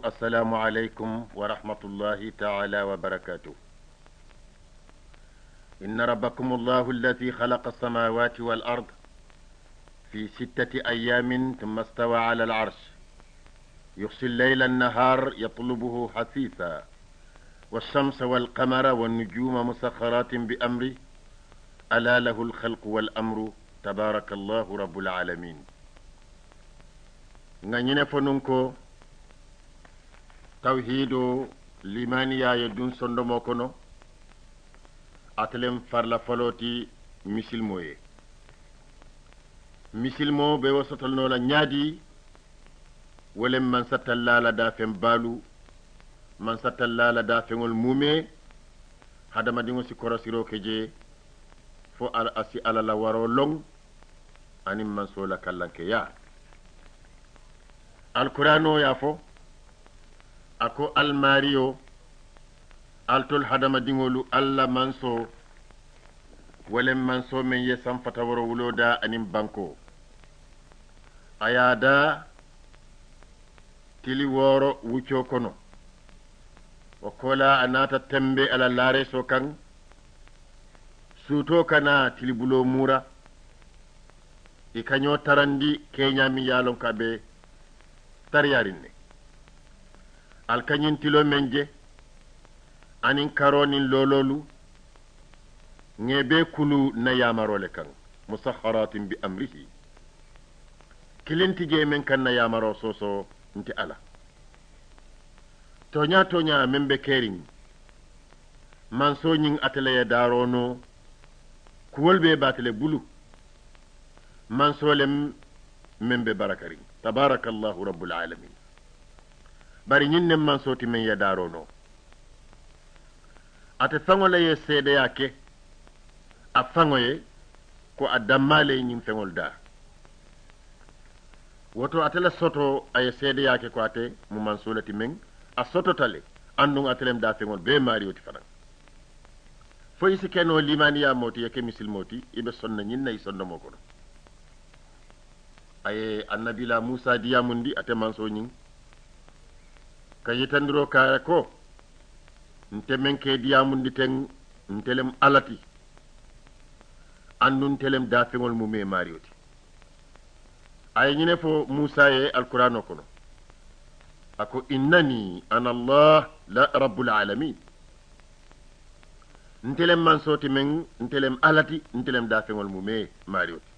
السلام عليكم ورحمة الله تعالى وبركاته. إن ربكم الله الذي خلق السماوات والأرض في 6 أيام ثم استوى على العرش يغشي الليل النهار يطلبه حثيثا والشمس والقمر والنجوم مسخرات بأمره ألا له الخلق والأمر تبارك الله رب العالمين. nganyine fonunko tawhido limaniya ye dun sondomo kono atelem farla faloti misilmo be wasotolno la nyaadi wolem man satallala da fem balu man satallala da fengol mume hadama dingo si korosiro keje fo al asi ala la waro long anim man sola kallanke ya alqur'ano ya fo ako almario altol hadama dingolu alla manso wolem manso men ye samfata woro wuloda anim banko ayada tili woro wucco kono o kola anata tembe ala lare so kan suto kana tili bulo mura e kanyo tarandi kenya mi yalon kabe taryarinne alkanyin tilo menje anin karonin lololu ngebe kulu na yamarole kan musakharatin bi amrihi kilinti je men kan na yamaro soso nti ala tonya membe kering man so nyin atele ya darono kuwolbe batele bulu man so lem membe barakari tabarakallahu rabbul alamin bari ñinne man soti men yadarono ate fangole ye seede yake a fangoye ko a dammale ñin fengol da woto atele soto aye seede yake ko ate mu man solati men a soto tale andun atelem da fengol be marioti fanan fo isi keno limaniya moti yake misil moti ibe sonna ñinna i sonno mo kono aye annabila musa diyamundi ate man so ñing kayitandiro kaya ko nte men ke diyamundi ten ntelem alati andun telem dafengol mume marioti ay ñine fo musa ye alqur'ano kono ako innani ana allah la rabbul alamin ntelem man soti men ntelem alati ntelem dafengol mume marioti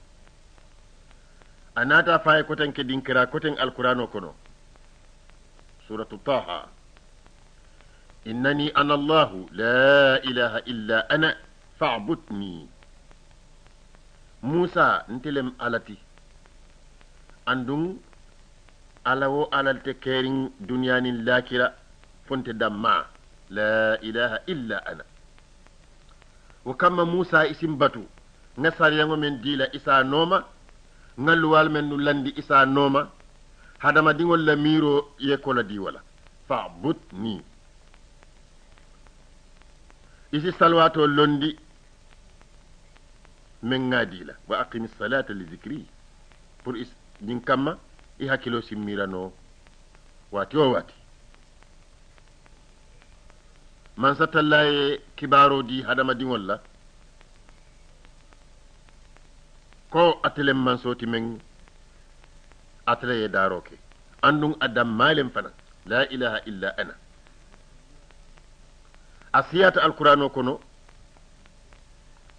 anata faye koten ke dinkira koten alqur'ano kono سورة طه إنني أنا الله لا إله إلا أنا فاعبدني موسى نتلم علتي عندهم على على التكارين دنيا لاكرة فنت دمع لا إله إلا أنا وكما موسى اسم بطو نصر يوم من ديلا إسا نوما نلوال من نلندي إسا نوما hadama dingol la miro yekola di wala fa'budni isi salwato londi men ngadi la wa aqimis salata li dhikri pour is din kamma i hakilo simirano wati o wati man satallaye kibaro di hadama dingol la ko atelem man soti men atlaye daroke andun adam malem fana la ilaha illa ana asiyata alqur'ano kono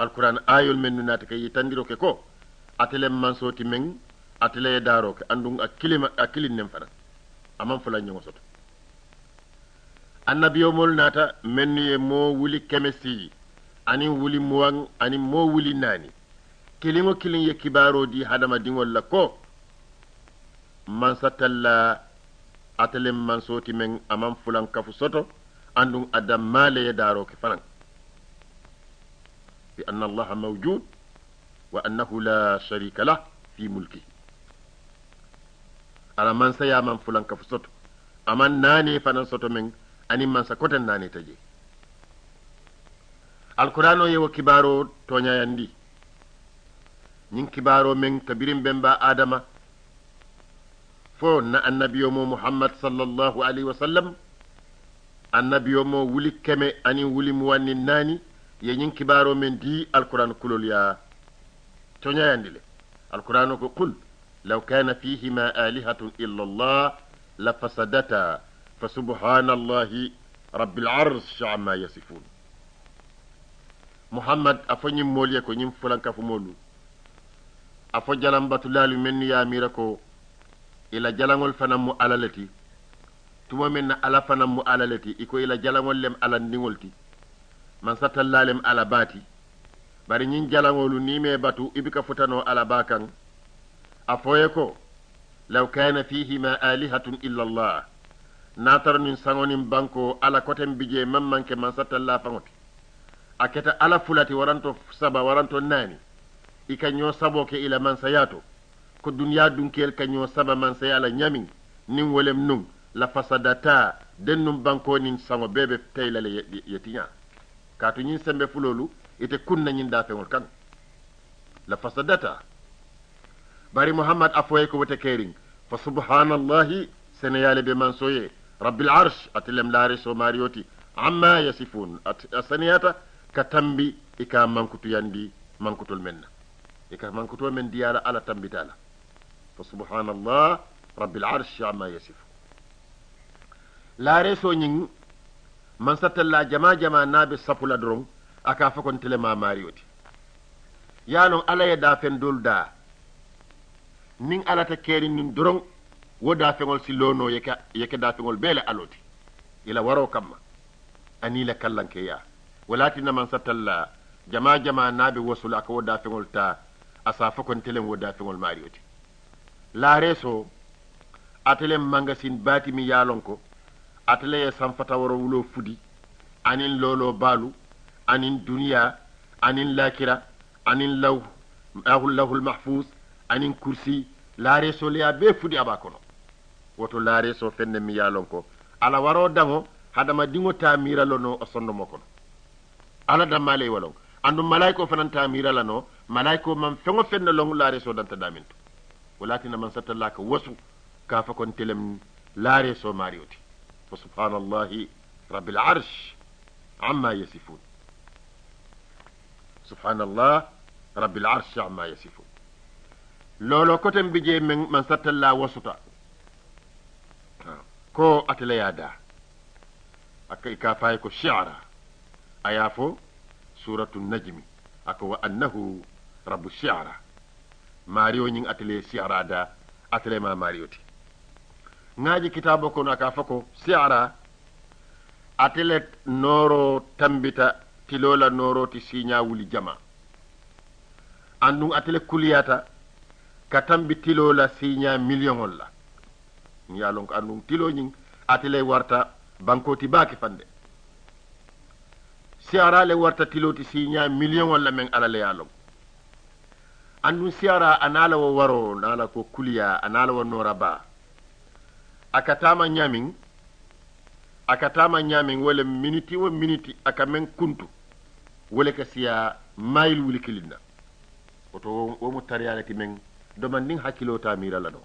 alqur'an ayol men nunata kay tandiroke ko atelem man soti men atlaye daroke andun akilin nem fana amam fula nyongo soto annabiyo mol nata men ye mo wuli kemesi ani wuli muwang ani mo wuli nani kilimo kilin ye kibaro di hadama dingol la ko man satalla atelem man soti men amam fulan kafu soto andun adam male ya daro ke fanan bi anna allaha mawjud wa annahu la sharika lah fi mulki ala man saya man fulan kafu soto aman nani fanan soto men ani man sa koten nani taje alqur'ano yewo kibaro tonya yandi nyin kibaro men kabirim bemba adama fo na annabiyo mo muhammad sallallahu alaihi wasallam annabiyo mo wuli keme ani wuli muwanni nani ye nyin kibaro men di alquran kulul ya toñayandile alquran ko qul law kana fihima alihatun illa allah la fasadata fa subhanallahi rabbil arsh amma yasifun muhammad afanyi molye ko nyim fulanka fu molu afo jalam batulalu men ya mira ko ila jalangol fanam mu alalati tuma men na ala fanam mu alalati iko ila jalangol lem ala ndingolti man satallalem ala bati bari nyin jalangolu ni me batu ibika futano ala bakan afoye ko law kana fihima alihatun illa allah natar nin sangonin banko ala kotem bije mammanke man satalla fangoti aketa ala fulati waranto saba waranto nani ikanyo sabo ke ila man sayato ko dunya dunkel kanyo saba man sayala nyamin nin wolem nun la fasadata dennum banko nin sango bebe tayla le yetinya katu nyin sembe fulolu ite kunna nyin da fengol kan la fasadata bari muhammad afoye ko wote kering fa subhanallahi senayale be man soye rabbil arsh atlem lariso marioti amma yasifun asaniyata katambi ika mankutu yandi mankutul menna ika mankutu men diyala ala tambitala fa subhanallah rabbil arsh amma yasifun lariso nyin man satalla jama nabi sapula dron aka fakon telema marioti yano ala ya da fen dolda nin ala ta keri nin dron woda fengol silono yeke da fengol bele aloti ila waro kamma ani la kallanke ya walati na man satalla jama nabi wasul aka woda fengol ta asa fakon telem woda fengol marioti la reso atelem mangasin bati mi yalonko atele ya samfata waro wulo fudi anin lolo balu anin duniya anin lakira anin lahul mahfuz anin kursi laare so leya be fudi abakono woto laare so fenne mi yalon ko ala waro dango hadama dingo tamira lono o sondo mokono ala damale walon andu malaiko fanan tamira lano malaiko man fengo fenne longu laare so danta daminto walakin man satallaka wasu ka fa kon telem laare so marioti fa subhanallahi rabbil arsh amma yasifun subhanallah rabbil arsh amma yasifun lolo kotem bije man satalla wasuta ko atele yada akai ka fay ko shi'ra ayafo suratul najmi aka wa annahu rabbu shi'ra mario nyin atele shi'ra da atele ma marioti ngaji kitabo ko naka fako shi'ra atele noro tambita tilola noro ti sinya wuli jama andu atele kuliyata katambi tilo la sinya million la yalon ko andum tilo nyin atele warta bankoti baki fande siara le warta tilo ti sinya million la men ala le yalon andum siara anala wo waro nala ko kuliya anala wo noraba akatama nyamin wala miniti wo miniti aka men kuntu wala ka siya mail wuli kilinda oto wo mo tariyalati men domandin hakkilo ta mira la do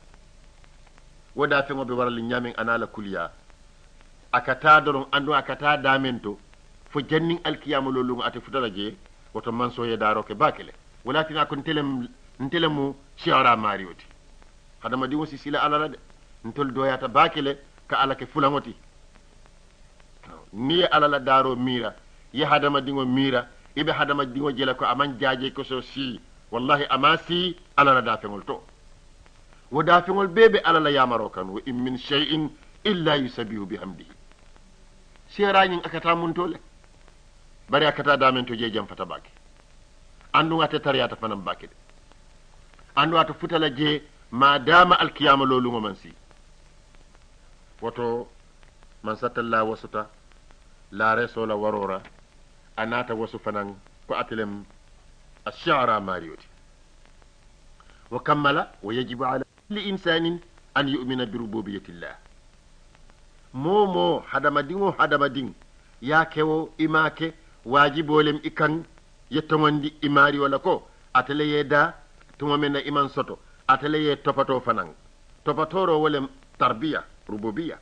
woda fengo be waral nyamen anala kuliya akata doron andu akata damento fo jannin alkiyama lolungo ate futala je woto manso ye daro ke bakele walatina kon ntelemu shiara marioti hadama di wosi sila alala de ntol doyata bakele ka alake fulangoti ni alala daro mira ye hadama dingo mira ibe hadama dingo jela ko aman jaaje ko so si wallahi amasi ala da fengol to woda fengol bebe ala la yamaro kan wa in min shay'in illa yusabbihu bihamdihi serañin akata mun tole bari akata damen to je jam fata bake andu ngata tariyata fanam bake de andu ata futala je ma dama alqiyama lolu mo man si woto man satalla wasuta la resula warora anata wasu fanan ko atelem الشعر ماريوتي وكمل ويجب على كل إنسان أن يؤمن بربوبية الله مومو حدما دين يا كيو إماكي واجب ولم إكان يتمندي إماري ولا كو أتلي يدا تمامنا إمان سوتو أتلي يتوفتو فنان topatoro wolem tarbiya rububiyya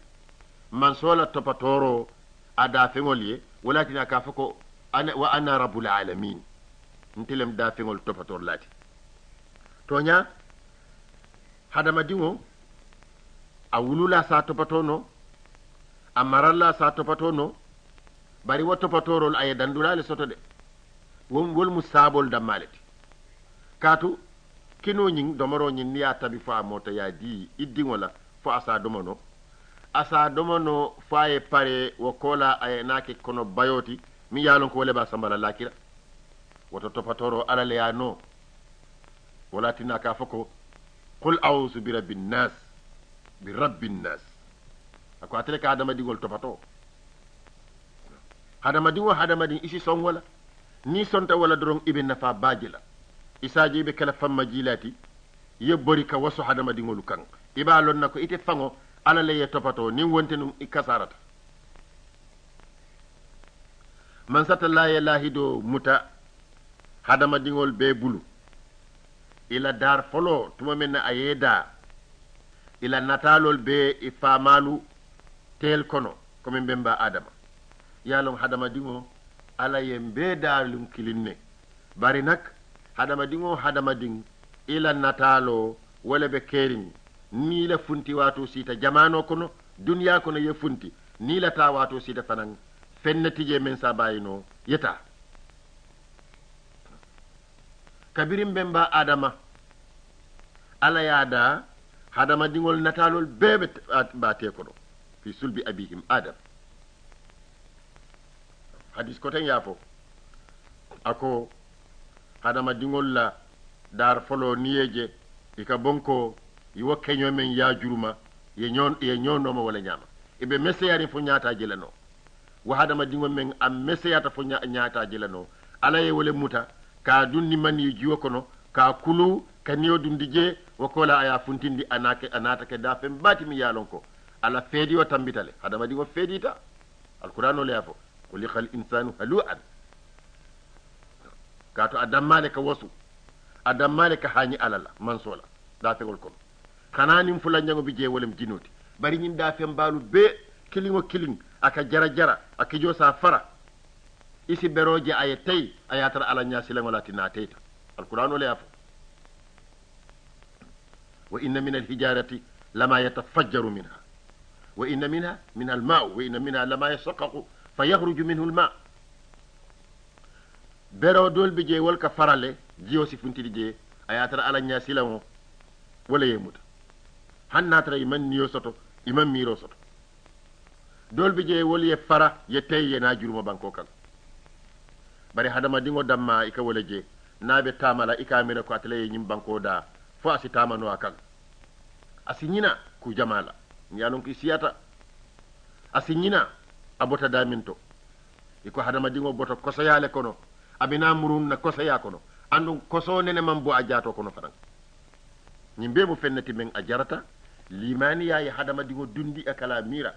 man sola topatoro ada fengol ye walatina ka fako ana wa ana rabbul alamin ntilem da fengol topator lati tonya hadama dingo a wulula sa topatono a maralla sa topatono bari wo topatorol aye dandulale soto de wol musabol dammaleti katu kino nyin domoro nyin niya tabi fa mota ya di iddingo la fo asa domono faye pare wo kola ay nake kono bayoti mi yalon ko wala ba sambala lakira woto topatoro alale ya no wala tina ka fako qul a'udhu bi rabbin nas bi rabbin nas ako atele ka adama digol topato hadama din isi son wala ni sonta wala doron ibn nafa bajila isaji be kala famma jilati yebbori ka wasu hadama dingolu kan ibalon nako ite fango ala le topato ni wonte num ikasarata man sata la ilahi do muta hadama dingol be bulu ila dar folo tuma menna ayeda ila natalol be ifamalu tel kono comme mbemba adama yalon hadama dingo ala yembe dalum kilinne bari nak hadama ding ila natalo wala be kerin ni la funti wato sita jamano kono dunya kono ye funti ni la ta wato sita fanan fennati je men sabayino yeta kabirim bemba adama ala yada hadama dingol natalol bebe bate kono fi sulbi abihim adam hadis ko tan yafo ako hadama dingol la dar folo niyeje ika bonko yiwo kenyo men ya juruma ye nyono mo wala nyama ibe meseyari fo nyaata jelano wa hadama dingol men am meseyata fo nyaata jelano ala ye wala muta ka dunni man yi jiwo kono ka kulu ka niyo dundije wakola aya funtindi anata ke dafem bati mi yalon ko ala fedi o tambitale hadama dingo fedita alqur'ano le yafo qul khal insanu halu'an kato adammale ka wasu adammale ka hani alala mansola da tegol ko kananim fula nyango bi je wolem jinoti bari nyin da fem balu be kiling aka jara aka josa fara isi beroje ayatay ayatar ala nyasi la ngolati na tayta alqur'ano le yafo wa inna min alhijarati lama yatafajjaru minha wa inna minha min alma' wa inna minha lama yashaqqaqu fayakhruju minhu alma' bero dol bi je wal ka farale jiyo si funti je ayatar ala nyasi la mo wala yemuta hannatra iman niyo soto iman miro soto dol bi je wol ye fara ye tay ye na juruma banko kan bari hadama dingo damma ika wala je nabe tamala ika mira ko atale nyim banko da fo asitama no akal asinyina ku jamala nyalon ki siyata asinyina abota daminto iko hadama dingo boto koso yale kono abina murun na koso ya kono andu koso nene mambo ajato kono faran nyimbe mu fennati men ajarata limani yayi hadama dingo dundi akala mira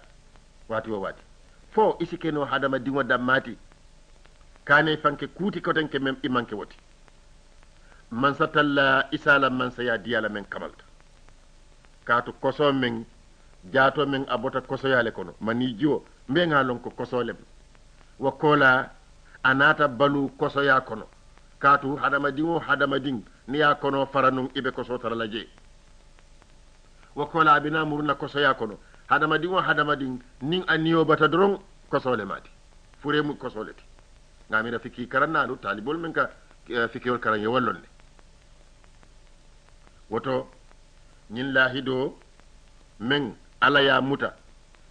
wati wati fo isikeno hadama dingo dammati kane fanke kuti kotenke mem imanke wati man satalla isala man saya diyala men kamalta kaatu koso men jaato men abota koso yale kono mani jiwo mbe ngalon ko koso lem wakola anata balu koso ya kono kaatu hadama ding ni ya kono faranum ibe koso taralaje wakola abina muruna koso ya kono hadama ding nin aniyo bata doron koso le mati fure mu koso leti ngamira fiki karanna do talibol men ka fiki wol karanye wallonne woto ñin lahido men ala ya muta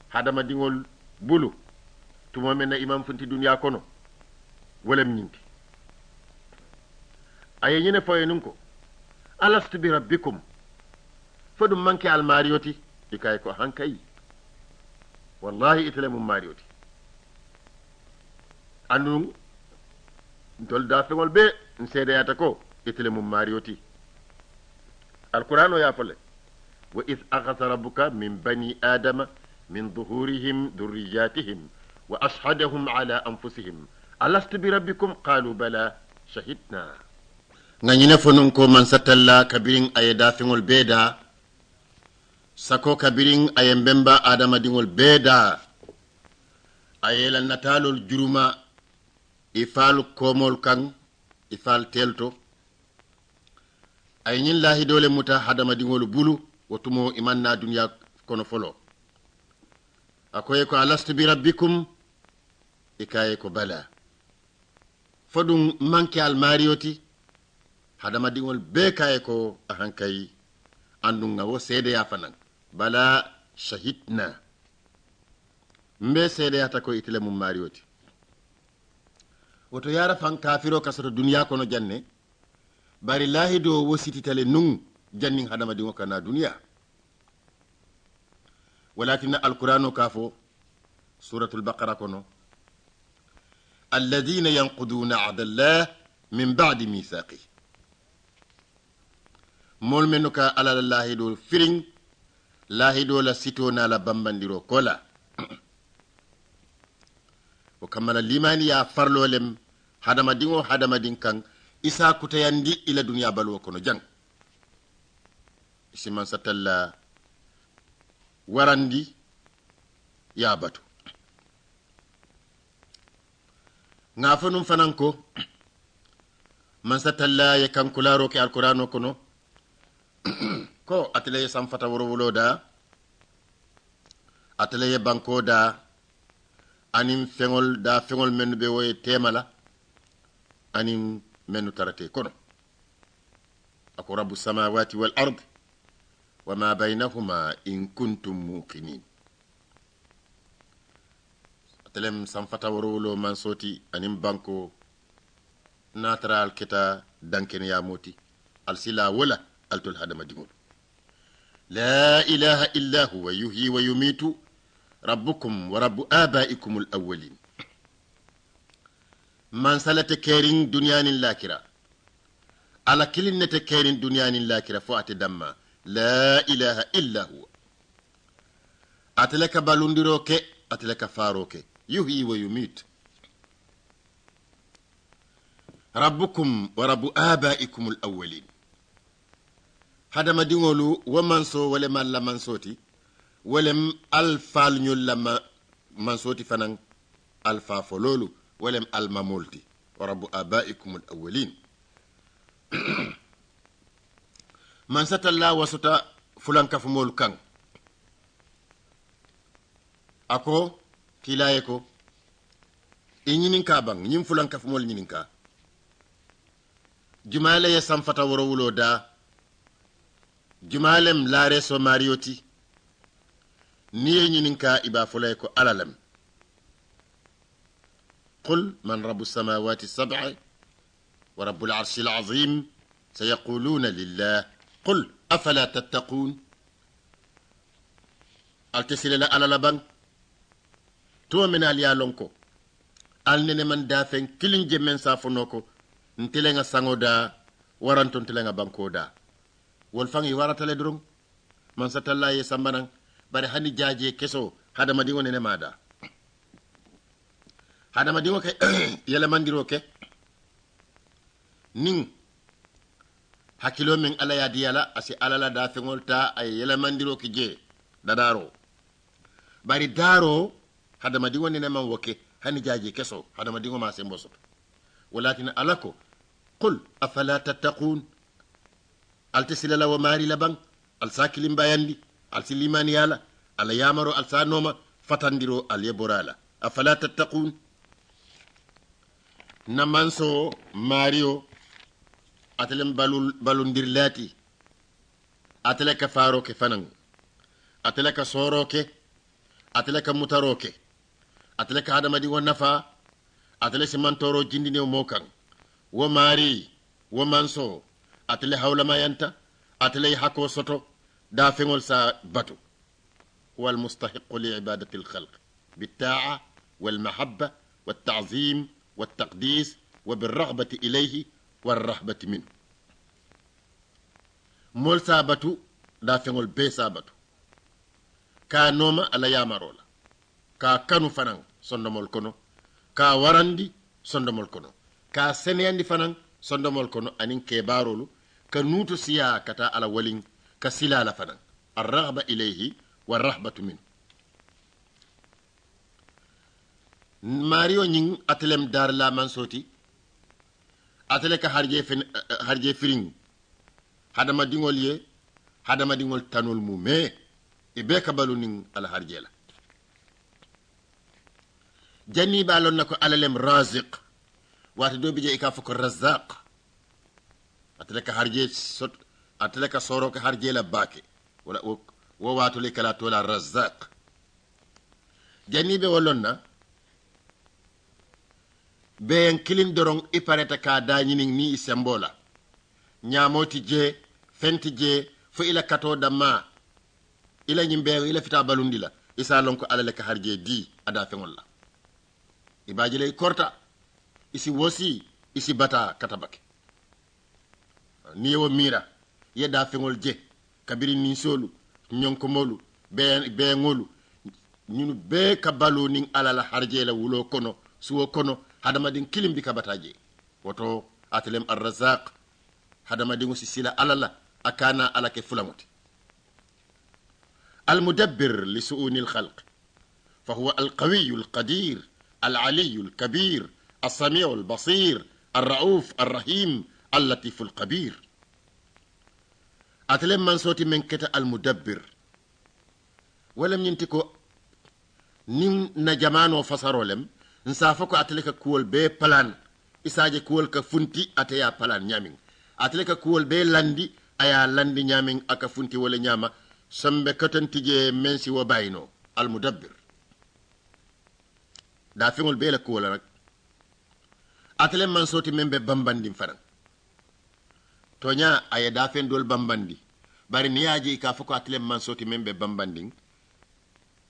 hadama dingol bulu tuma men na imam funti dunya kono wolem ñinti aye ñene foye nun ko alastu bi rabbikum fodum manke al mariyoti ikay ko hankay wallahi itale mum mariyoti andum dol da fengol be nsedeyata ko itale mum mariyoti القرآن يقول وإذ أخذ ربك من بني آدم من ظهورهم ذرياتهم وأشهدهم على أنفسهم ألست بربكم قالوا بلى شهدنا نانينا فنونكو من ستلا كبيرين أيدا فنول بيدا sako kabirin ayembemba adama dingol beda ayela natalol juruma ifal komol kan ifal telto ay ñin lahi dole muta hadama dingol bulu wotumo imanna dunya kono folo akoye ko alastu bi rabbikum ikaye ko bala fodum manke al marioti hadama dingol be kaye ko ahankay andunga wo seede ya fanan bala shahidna mbe seede ya tako itile mum marioti woto yara fan kafiro kasoto dunya kono janne bari lahi do wositi tale nun jannin hadama dingo kana dunya walakin alqur'anu kafo suratul baqara kono alladhina yanquduna 'ahda Allah min ba'di mithaqi mol menuka ala lahi do firing lahi do la sitona la bambandiro kola o kamala limani ya farlolem hadama din kan isa kutayandi ila dunya balwo kono jang isiman satalla warandi ya batu ngafanum fananko man satalla ya kan kularo ke alqur'ano kono ko atele sam fata woro da atele banko da anim fengol men be woy temala anim menu tarate kono ako rabbus samawati wal ard wama baynahuma in kuntum muqinin atelem sam fata woro man soti anim banko natural kita danken ya moti alsila wala altul hadama dingol la ilaha illa huwa yuhyi wa yumitu rabbukum wa rabbu abaikum al-awwalin man salata kerin dunyanin lakira ala kilinnete kerin dunyanin lakira fo ate damma la ilaha illa huwa atlaka balundiro ke atlaka faro ke yuhyi wa yumit rabbukum wa rabbu abaikum al-awwalin hadama dingolu wa manso wala malla mansoti walem alfal ñol lama mansoti fanan alfa fololu walem almamulti wa rabbu abaikum al-awwalin man satalla wasuta fulan kafumol kan ako kilaye ko inyinin ka bang nyim fulan kafumol nyinin ka jumale ya samfata worowulo da jumalem laare so marioti niye ñininka iba fulay ko alalam qul man rabbus samawati sab'a wa rabbul arshil azim sayaquluna lillah qul afala tattaqun altasila alala bang to min al yalonko alnene man dafen kilin jemen safonoko ntelenga sangoda waranton ntelenga bankoda wol fangi waratale drum man satalla ye sambanan bari hani jaaje keso hadama dingo nene mada hadama dingo ke yele mandiro ke ning hakilo men ala ya diyala asi alala da fengolta ay yele mandiro ki je dadaro bari daro hadama dingo nene man woke hani jaaje keso hadama dingo ma semboso walakin alako qul afala tattaqun altisila wa mari laban alsakilim bayandi alsilimani yala ala yamaro alsanoma fatandiro alyeborala afala tattaqun namanso mario atelem balundir lati ateleka faro ke fanan ateleka soro ke ateleka mutaro ke ateleka adama di nafa atele simantoro jindine mokan wo mari wo manso atele hawla mayanta atele hako soto da fengol sa batu هو المستحق لعبادة الخلق بالطاعة والمحبة والتعظيم والتقديس وبالرغبة إليه والرهبة منه مول سابتو دا فنول بي سابتو كا نوما على يامارولا كا كانو فنان صندمول كونو كا ورندي صندمول كونو كا سنياندي فنان صندمول كونو أنين كيبارولو كا نوتو سيا كتا على ولين كا سلالة فنان الرغبة إليه والرهبة منه. ماريو نين أتلم دار لا منصوتي أتلك هرجي فرين هذا ما دينول يه هذا ما دينول تانول مومي إبيك بالو نين على هرجي لا جاني بالون نكو ألالم رازق واتدو بيجي إكافوك الرزاق أتلك هرجي أتلك صوروك هرجي لا باكي ولا وواتو لك لا تولا الرزاق جاني بيولونا beyen kilin dorong ipareta ka dañinin ni isembola ñamoti je fenti je fo ila kato damma ila ñimbe ila fita balundi la isa lon ko alale ka harje di ada fengol la ibaji lay korta isi wosi isi bata katabake ni yo mira yeda fengol je kabiri ni solu ñonko molu be ngolu ñunu be ka balu nin alala harje la wulo kono suwo kono hadama din kilim bi kabataje woto atlem ar-razzaq hadama din sila alala akana alake fulamuti المدبر لسؤون الخلق فهو القوي القدير العلي الكبير السميع البصير الرؤوف الرحيم اللطيف الخبير أتلم من صوتي من كتا المدبر ولم ينتكو نين نجمان وفصر ولم نسافكو أتلك كول بي بلان إساجي كول كفنتي أتيا بلان نيامين أتلك كول بي لاندي أيا لاندي نيامين أكا فنتي ولا نياما سمبه كتن تيجي منسي وباينو المدبر دافعول بيلا كولا رك أتلم من صوتي من ببامباندي فرن تونيا أي دافين دول بامباندي bari niyaji ka foko atlem man soti membe bambanding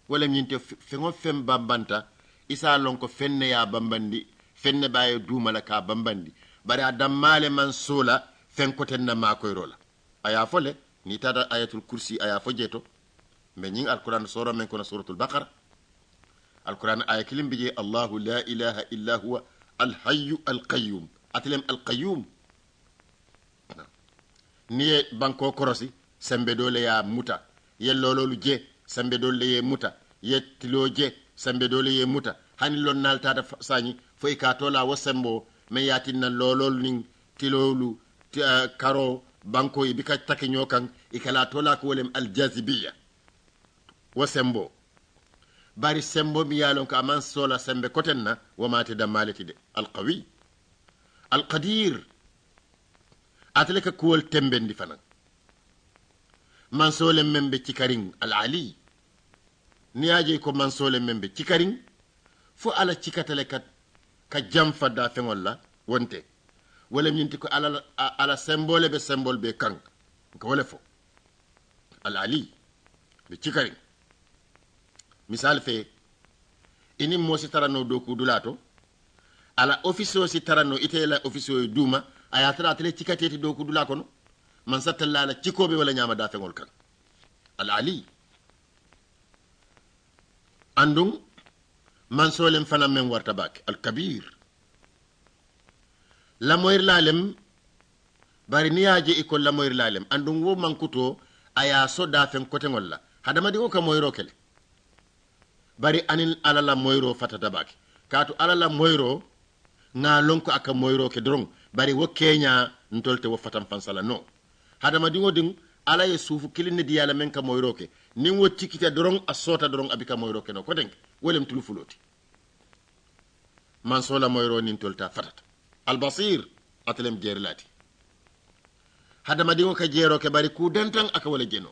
wala nyinte fengo fem bambanta isa lon ko fenne ya bambandi fenne baye dumala ka bambandi bari adamale man sola fen koten na makoy rola aya fole ni tada ayatul kursi aya fojeto me nyin alquran sura men kono suratul baqara alquran aya kilim bije allah la ilaha illa huwa alhayy alqayyum atlem alqayyum ni banko korosi sembe dole ya muta yellololu je sembe dole ye muta yettilo je sembe dole ye muta hani lon naltata sañi foy ka tola wasembo me yatinna lolol ning tilolu karo banko yi bika taki nyokan ikala tola ko wolem aljazibiyya wasembo bari sembo mi yalon ka man sola sembe kotenna wamate da malati de alqawi alqadir atleka kuwol tembendi fanan man sole membe cikaring al-ali niyaje ko man sole membe cikaring fu ala cikatale ka jamfa da fengol la wonte wala ñinti ko ala symbole be kan ko wala fo al-ali be cikaring misal fe ini mo si tarano do ku dulato ala officio si tarano itela officio duma ayatara atele cikateti do ku dula kono man satalla la cikobe wala nyama da fengol kan al-ali andum man solem fana men warta bak al-kabir la moyr lalem bari niyaje iko la moyr lalem andum wo mankuto aya so da fen kote ngolla hadama di o ka moyro kele bari anin ala la moyro fatata bak katu ala la moyro nga lonko aka moyro ke drong bari wo kenya ntolte wo fatam fansala no hadama dingo ding ala ye sufu kilinde di yala men ka moyroke nin wo tikita dorong asota dorong abika moyroke no ko denk wolem tulu fuloti man sola moyro nin tolta fatata al basir atlem jerlati hadama dingo ka jero ke bari ku dantan aka wala jeno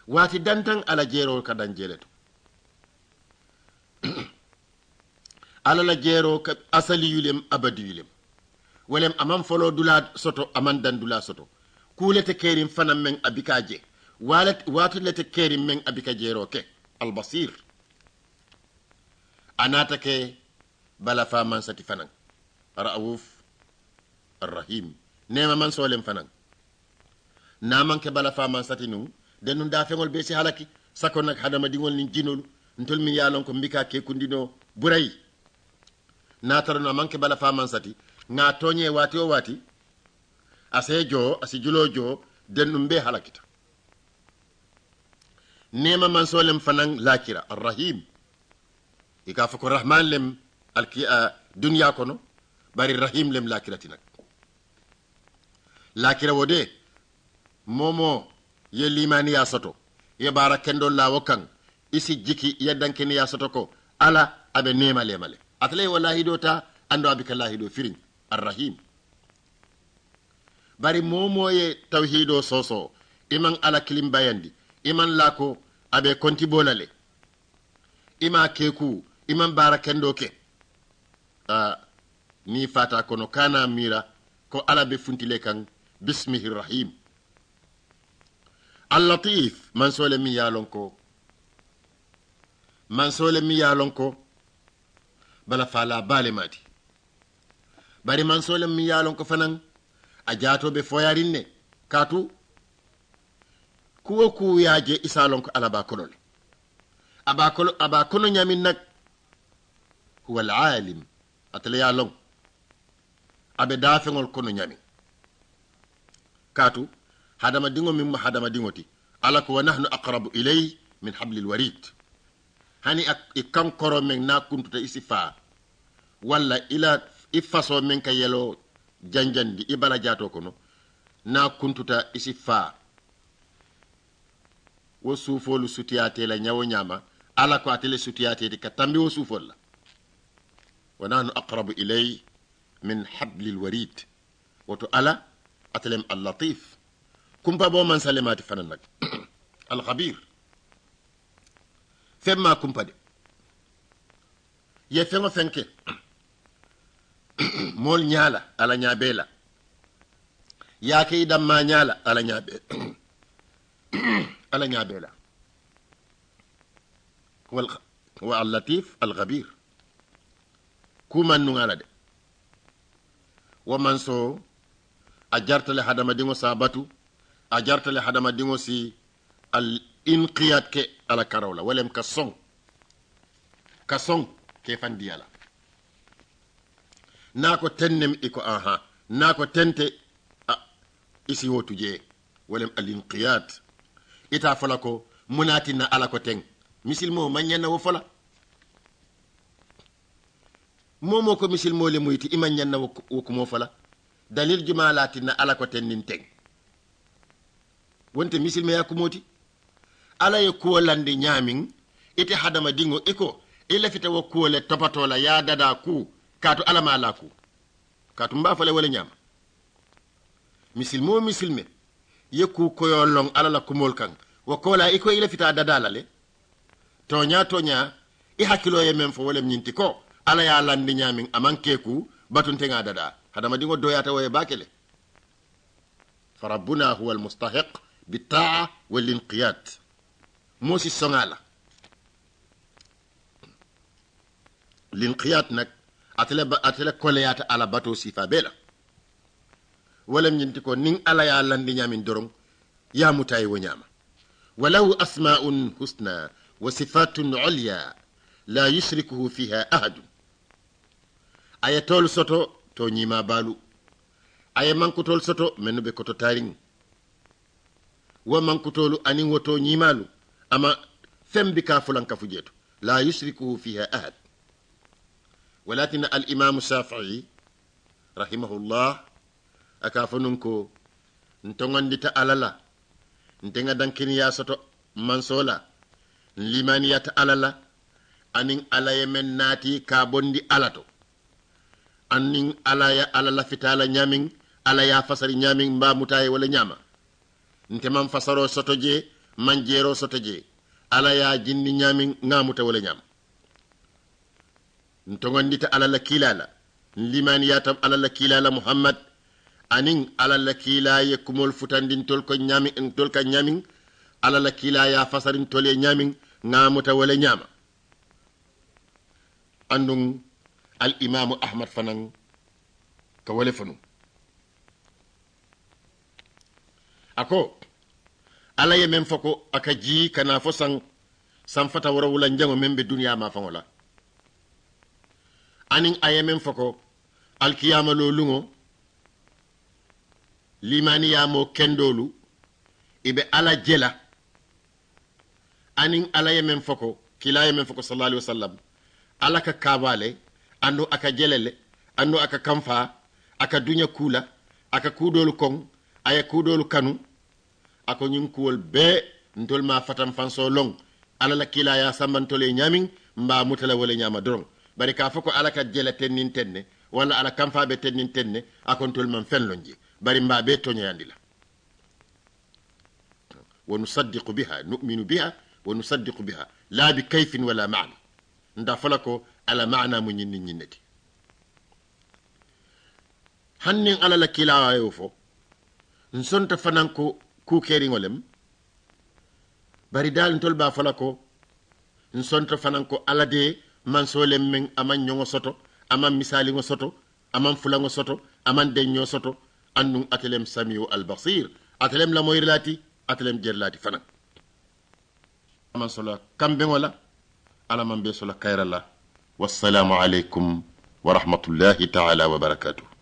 wati dantan ala jero ka dan jeleto ala la jero ka asali yulem abadi yulem walem amam folo dula soto aman dan dula soto kulete kerim fanam men abikaje watu lete kerim men abikaje roke al basir anata ke bala fa man sati fanan rauf arrahim nema man solem fanan naman ke bala fa man sati nu denun da fengol be si halaki sakon nak hadama dingol ni jinolu ntol mi yalon ko mbika ke kundino buray natarno man ke bala fa man sati nga tonye wati o wati asejo asijulojo dennum be halakita nema man solem fanan lakira arrahim ika fako rahman lem dunya kono bari rahim lem lakirati nak lakira wode momo ye limani ya soto ye bara kendo la wakan isi jiki yeddankeni ya soto ko ala abe nema lemale atlay wallahi dota ando abikallahi do firin arrahim bari momo ye tawhido soso iman ala kilim bayandi iman lako abe konti bolale ima keku iman bara kendo ke ni fata kono kana mira ko ala be funtile kan bismihi rahim al-latif man sole mi yalon ko bala fala bale mati bari man sole mi yalon ko fanan a jato be foyarin ne katu kuwo ku yaje isalon ko alaba konole aba kono nyamin nak huwa al-alim atale yalon abe dafengol kono nyamin katu hadama dingo mimma hadama dingoti ala ko wa nahnu aqrabu ilay min hablil warid hani ikam koro men na kuntuta isifa walla ila ifaso men ka yelo janjandi ibala jato kono na kuntuta isifa wo sufolu sutiyate la nyawo nyama ala ko atele sutiyate di katambi wo sufol la wa nahnu aqrabu ilay min hablil warid woto ala atelem al-latif kumpa bo man salimati fanan nak al-khabir femma kumpa de ye fengo fenke mol nyala ala nyabela ya ke idam ma nyala ala nyabe ala nyabela wa al-latif al-khabir kuma nungala de wa man so ajartale hadama dingo sabatu ajartale hadama dingo si al inqiyat ke ala karawla walem ka song ke fandiyala nako tennem iko aha nako tente isi wotuje walem al inqiyat ita falako munatina ala ko teng misilmo manyana wo fala momo ko misilmo le muyti imanyana wo ko mo fala dalil jumalatina ala ko tennin teng wonte misil me yakumoti ala ye kuolande nyamin ite hadama dingo iko ile fita wo kuole topatola ya dada ku katu ala mala ku katu mba fale wala nyama misil me yeku koyo long ala la kumol kan wo kola iko ile fita dada lale tonya i hakilo ye mem fo wala nyinti ko ala ya landi nyamin amankeku batunte nga dada hadama dingo doyata waye bakele فربنا هو المستحق بالطاعة والانقياد موسي السنالة الانقياد نك أتلا كوليات على باتو سيفا بيلا ولم ينتكو نين على يالان دي نيامين درون يا متاي ونياما وله أسماء حسنى وصفات عليا لا يشركه فيها أحد ayatol soto to nyima balu ay mankutol soto menu be koto taring wa mankutolu anin woto nyimalu ama fembi ka fulan ka fujeto la yushriku fiha ahad walakin al-imam Shafi'i rahimahullah akafununko ntongandita alala ntenga dankini ya soto mansola limaniyata alala anin alayemen nati ka bondi alato annin alaya alala fitala nyamin alaya fasari nyamin mba mutaye wala nyama nte man fasaro sotoje manjero sotoje alaya jinni nyamin ngamuta wala nyama ntongandita alala kilala limaniyata alala kilala Muhammad anin alala kilaye kumol futandin tolko nyamin tolka nyamin alala kilaya fasarin tole nyamin ngamuta wala nyama andung al-imam Ahmad fanan ka wale fanu ako ala ye men fako aka ji kana fo san fata wara wula njango membe duniya ma fangola anin aye men fako al-qiyama lo lungo limani ya mo kendolu ibe ala jela anin ala yemen foko kila yemen foko sallallahu alaihi wasallam ala ka kabale ando aka jelele ando aka kamfa aka dunya kula aka kudolu kong aya kudolu kanu ako nyin kuwol be ntol ma fatam fanso long ala la kila ya sambantole nyamin mba mutala wala nyama dorong bari ka foko ala ka jele tennin tenne wala ala kamfa be tennin tenne akon tol man fenlonji bari mba be to nyandila wa nusaddiqu biha nu'minu biha wa nusaddiqu biha la bi kayfin wala ma'na nda falako ala ma'na mu nyinni nyinnati hannin ala la kila ayo fo nsonta fananko ku keri ngolem bari dal ntol ba falako nsonta fananko ala de man solem men aman nyongo soto aman misali ngo soto aman fulango soto aman denyo soto annun atelem samiu al basir atelem la moyrlati atelem jerlati fanan aman sola kambe wala ala man be sola kayrala wassalamu alaykum wa rahmatullahi ta'ala wa barakatuh